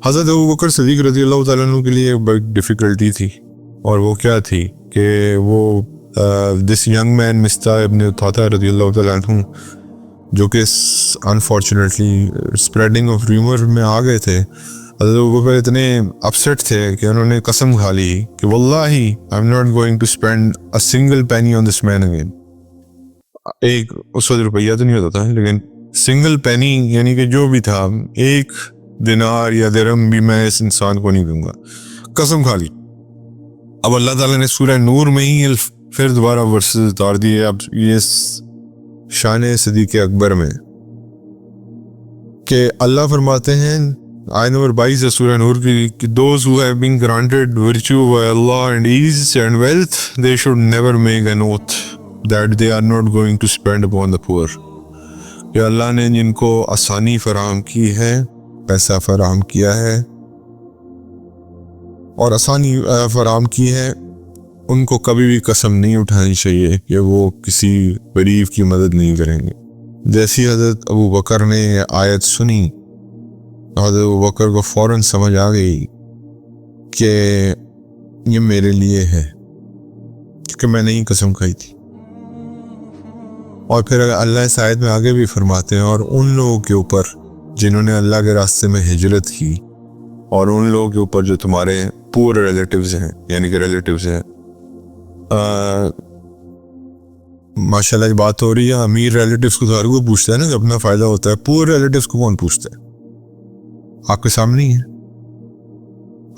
حضرت ابوبکر صدیق رضی اللہ تعالیٰ عنہ کے لیے ایک بڑی ڈیفیکلٹی تھی, اور وہ کیا تھی کہ وہ دس ینگ مین مستاح ابن اتھاتہ رضی اللہ تعالیٰ عنہ, جو کہ انفارچونیٹلی اسپریڈنگ آف ریومر میں آ گئے تھے. حضرت ابوبکر اتنے اپسیٹ تھے کہ انہوں نے قسم کھا لی کہ واللہ I am not going to spend a single penny on this man again. ایک اس وقت روپیہ تو نہیں ہوتا تھا, لیکن سنگل پینی یعنی کہ جو بھی تھا, ایک دینار یا درہم بھی میں اس انسان کو نہیں دوں گا, قسم کھا لی. اب اللہ تعالیٰ نے سورہ نور میں ہی پھر دوبارہ ورسز اتار دیے. اب یہ شان صدیق اکبر میں کہ اللہ فرماتے ہیں آیت نمبر 22 ہے سورہ نور کی کہ those who have been granted virtue by Allah and ease and wealth, they should never make an oath that they are not going to spend upon the poor. کہ اللہ نے جن کو آسانی فراہم کی ہے, پیسہ فراہم کیا ہے اور آسانی فراہم کی ہے, ان کو کبھی بھی قسم نہیں اٹھانی چاہیے کہ وہ کسی غریب کی مدد نہیں کریں گے. جیسی حضرت ابوبکر نے آیت سنی, حضرت ابوبکر کو فوراً سمجھ آ گئی کہ یہ میرے لیے ہے, کیونکہ میں نے ہی قسم کھائی تھی. اور پھر اللہ اس آیت میں آگے بھی فرماتے ہیں اور ان لوگوں کے اوپر جنہوں نے اللہ کے راستے میں ہجرت کی, اور ان لوگوں کے اوپر جو تمہارے پور ریلیٹیوز ہیں, یعنی کہ ریلیٹیوز ہیں, ماشاء اللہ بات ہو رہی ہے امیر ریلیٹیوز کو تو ہر کوئی پوچھتا ہے نا کہ اپنا فائدہ ہوتا ہے, پور ریلیٹیوز کو کون پوچھتا ہے, آپ کے سامنے ہی ہے.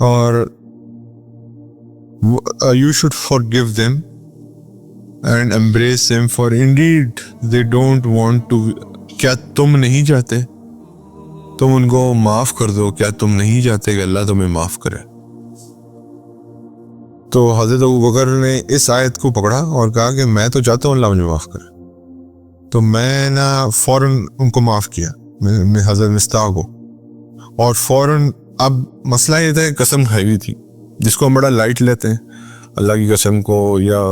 اور you should forgive them and embrace them for indeed they don't want to. کیا تم نہیں چاہتے تم ان کو معاف کر دو, کیا تم نہیں چاہتے کہ اللہ تمہیں معاف کرے. تو حضرت ابوبکر نے اس آیت کو پکڑا اور کہا کہ میں تو چاہتا ہوں اللہ مجھے معاف کرے. تو میں نے فوراً ان کو معاف کیا, حضرت مستاح کو, اور فوراً اب مسئلہ یہ تھا کہ قسم کھائی ہوئی تھی, جس کو ہم بڑا لائٹ لیتے ہیں اللہ کی قسم کو یا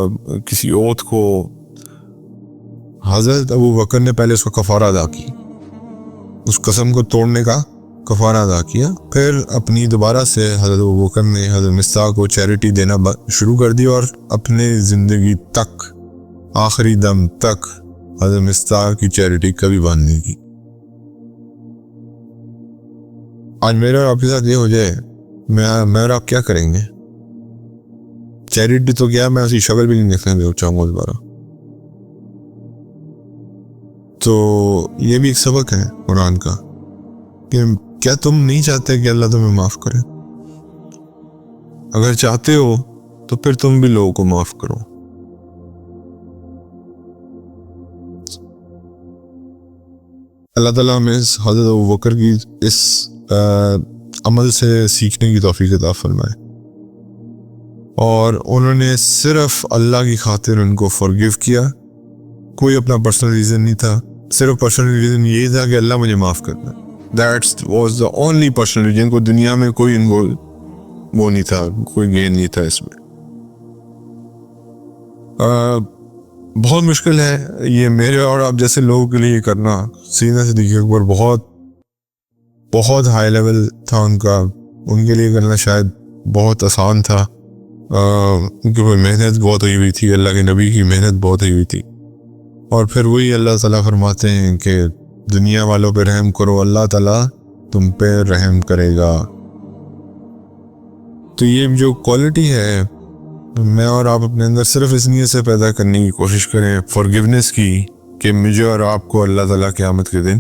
کسی اوتھ کو. حضرت ابوبکر نے پہلے اس کا کفارہ ادا کی, اس قسم کو توڑنے کا کفارہ ادا کیا. پھر اپنی دوبارہ سے حضرت ابوبکر نے حضرت مستاح کو چیریٹی دینا شروع کر دی, اور اپنے زندگی تک آخری دم تک حضرت مستاح کی چیریٹی کبھی بند نہیں کی. آج میرا اور آپ کے ساتھ یہ ہو جائے, میں اور آپ کیا کریں گے؟ چیریٹی تو کیا, میں اسی شکل بھی نہیں دیکھنا چاہوں گا دوبارہ. تو یہ بھی ایک سبق ہے قرآن کا کہ کیا تم نہیں چاہتے کہ اللہ تمہیں معاف کرے؟ اگر چاہتے ہو تو پھر تم بھی لوگوں کو معاف کرو. اللہ تعالیٰ ہمیں حضرت ابوبکر کی اس عمل سے سیکھنے کی توفیق عطا فرمائے, اور انہوں نے صرف اللہ کی خاطر ان کو فورگیو کیا. کوئی اپنا پرسنل ریزن نہیں تھا, صرف پرسنل ریزن یہی تھا کہ اللہ مجھے معاف کرنا. That was the only personal reason. کو دنیا میں کوئی ان کو وہ نہیں تھا, کوئی گین نہیں تھا اس میں. بہت مشکل ہے یہ میرے اور آپ جیسے لوگوں کے لیے کرنا. سیدنا صدیق اکبر بہت ہائی لیول تھا ان کا, ان کے لیے کرنا شاید بہت آسان تھا, کیونکہ محنت بہت ہوئی ہوئی تھی, اللہ کے نبی کی محنت بہت ہوئی ہوئی تھی. اور پھر وہی اللہ تعالیٰ فرماتے ہیں کہ دنیا والوں پہ رحم کرو, اللہ تعالیٰ تم پہ رحم کرے گا. تو یہ جو کوالٹی ہے میں اور آپ اپنے اندر صرف اس نیت سے پیدا کرنے کی کوشش کریں فارگیونیس کی, کہ مجھے اور آپ کو اللہ تعالیٰ قیامت کے دن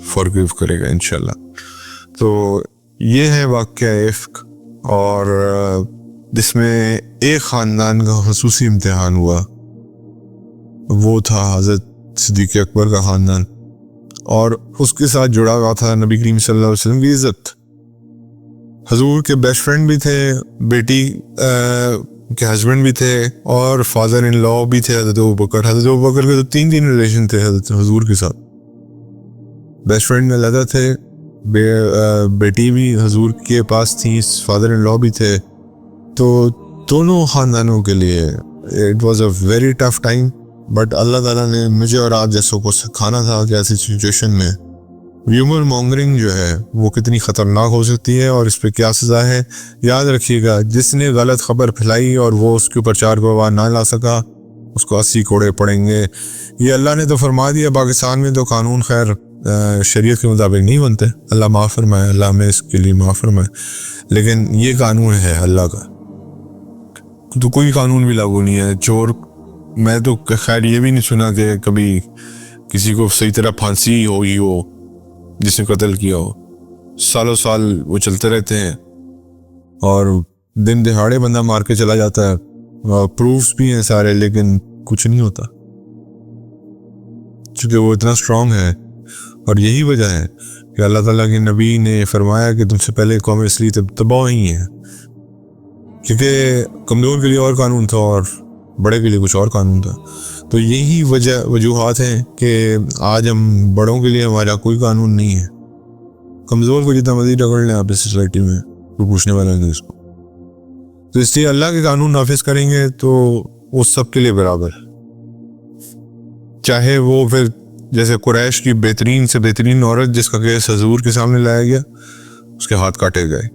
فارگیو کرے گا انشاءاللہ. تو یہ ہے واقعہ عفق, اور جس میں ایک خاندان کا خصوصی امتحان ہوا, وہ تھا حضرت صدیق اکبر کا خاندان, اور اس کے ساتھ جڑا ہوا تھا نبی کریم صلی اللہ علیہ وسلم کی عزت. حضور کے بیسٹ فرینڈ بھی تھے, بیٹی کے ہسبینڈ بھی تھے, اور فادر ان لا بھی تھے حضرت ابوبکر. حضرت ابوبکر کے تو 3 ریلیشن تھے حضرت حضور کے ساتھ. بیسٹ فرینڈ میں علیحدہ تھے, بیٹی بھی حضور کے پاس تھی, فادر ان لا بھی تھے. تو دونوں خاندانوں کے لیے it was a very tough time. But Allah تعالیٰ نے مجھے اور آپ جیسوں کو سکھانا تھا کہ ایسی سچویشن میں ریومر مانگرنگ جو ہے وہ کتنی خطرناک ہو سکتی ہے اور اس پہ کیا سزا ہے. یاد رکھیے گا, جس نے غلط خبر پھیلائی اور وہ اس کے اوپر 4 گواہ نہ لا سکا, اس کو 80 کوڑے پڑیں گے. یہ اللہ نے تو فرما دیا. پاکستان میں تو قانون خیر شریعت کے مطابق نہیں بنتے, اللہ معاف فرمائے, اللہ ہمیں اس کے لیے معاف فرمائے. لیکن یہ قانون ہے اللہ کا, تو کوئی قانون بھی لاگو نہیں ہے. چور, میں تو خیر یہ بھی نہیں سنا کہ کبھی کسی کو صحیح طرح پھانسی ہوئی ہو جس نے قتل کیا ہو. سالوں سال وہ چلتے رہتے ہیں اور دن دہاڑے بندہ مار کے چلا جاتا ہے, اور پروفس بھی ہیں سارے, لیکن کچھ نہیں ہوتا چونکہ وہ اتنا اسٹرانگ ہے. اور یہی وجہ ہے کہ اللہ تعالیٰ کے نبی نے فرمایا کہ تم سے پہلے قوم اس لیے تباہ ہی ہیں کیونکہ کمزور کے لیے اور قانون تھا اور بڑے کے لیے کچھ اور قانون تھا. تو یہی وجوہات ہیں کہ آج ہم بڑوں کے لیے ہمارا کوئی قانون نہیں ہے. کمزور کو جتنا مزید رگڑ لیں آپ اس سوسائٹی میں, کوئی پوچھنے والا نہیں اس کو. تو اس لیے اللہ کے قانون نافذ کریں گے تو وہ سب کے لیے برابر ہے, چاہے وہ پھر جیسے قریش کی بہترین سے بہترین عورت جس کا کیس حضور کے سامنے لایا گیا, اس کے ہاتھ کاٹے گئے,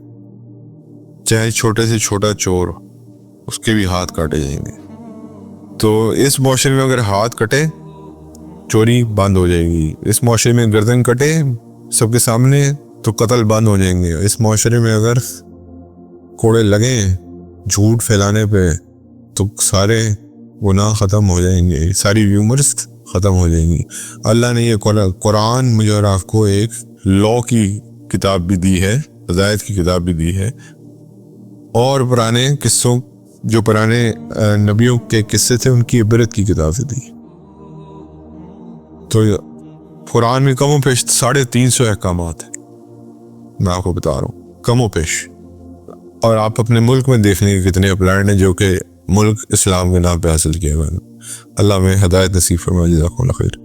چاہے چھوٹے سے چھوٹا چور, اس کے بھی ہاتھ کاٹے جائیں گے. تو اس معاشرے میں اگر ہاتھ کٹے چوری بند ہو جائے گی, اس معاشرے میں گردن کٹے سب کے سامنے تو قتل بند ہو جائیں گے, اس معاشرے میں اگر کوڑے لگیں جھوٹ پھیلانے پہ تو سارے گناہ ختم ہو جائیں گے, ساری ریومرز ختم ہو جائیں گی. اللہ نے یہ قرآن مجھے اور آپ کو ایک لا کی کتاب بھی دی ہے, ہدایت کی کتاب بھی دی ہے, اور پرانے قصوں جو پرانے نبیوں کے قصے تھے ان کی عبرت کی کتاب سے دی. تو قرآن میں کم و پیش 350 احکامات ہیں, میں آپ کو بتا رہا ہوں, کم و پیش. اور آپ اپنے ملک میں دیکھنے کے کتنے اپلائنڈ ہیں جو کہ ملک اسلام کے نام پہ حاصل کیا گیا. اللہ میں ہدایت نصیب فرمائے. جزاکم اللہ خیر.